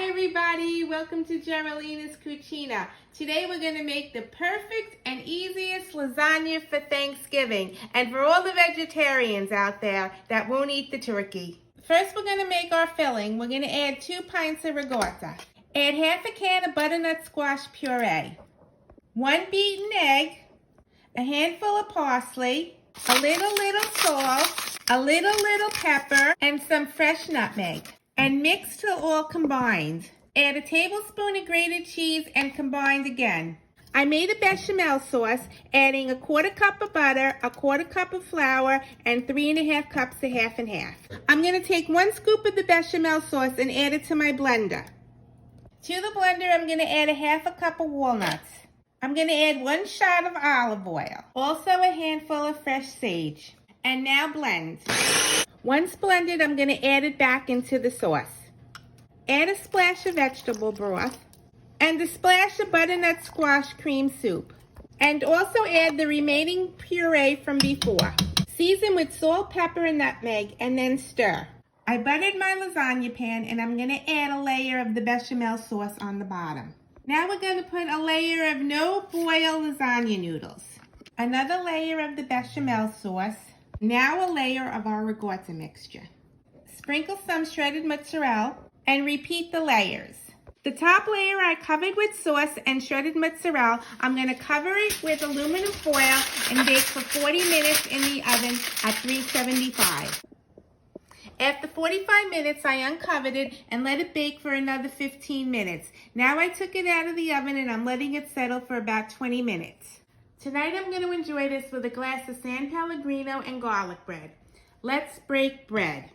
everybody, welcome to Geraldina's Cucina. Today we're going to make the perfect and easiest lasagna for Thanksgiving and for all the vegetarians out there that won't eat the turkey. First we're going to make our filling. We're going to add 2 pints of ricotta. Add half a can of butternut squash puree, 1 beaten egg, a handful of parsley, a little salt, a little pepper, and some fresh nutmeg. And mix till all combined. Add a tablespoon of grated cheese and combined again. I made a bechamel sauce, adding a 1/4 cup of butter, a 1/4 cup of flour, and 3½ cups of half and half. I'm going to take 1 scoop of the bechamel sauce and add it to my blender. To the blender, I'm going to add a ½ cup of walnuts. I'm going to add 1 shot of olive oil. Also a handful of fresh sage. And now blend. Once blended, I'm going to add it back into the sauce. Add a splash of vegetable broth and a splash of butternut squash cream soup. And also add the remaining puree from before. Season with salt, pepper, and nutmeg and then stir. I buttered my lasagna pan and I'm going to add a layer of the bechamel sauce on the bottom. Now we're going to put a layer of no-boil lasagna noodles. Another layer of the bechamel sauce. Now a layer of our ricotta mixture. Sprinkle some shredded mozzarella and repeat the layers. The top layer I covered with sauce and shredded mozzarella. I'm going to cover it with aluminum foil and bake for 40 minutes in the oven at 375. After 45 minutes, I uncovered it and let it bake for another 15 minutes. Now I took it out of the oven and I'm letting it settle for about 20 minutes. Tonight I'm going to enjoy this with a glass of San Pellegrino and garlic bread. Let's break bread.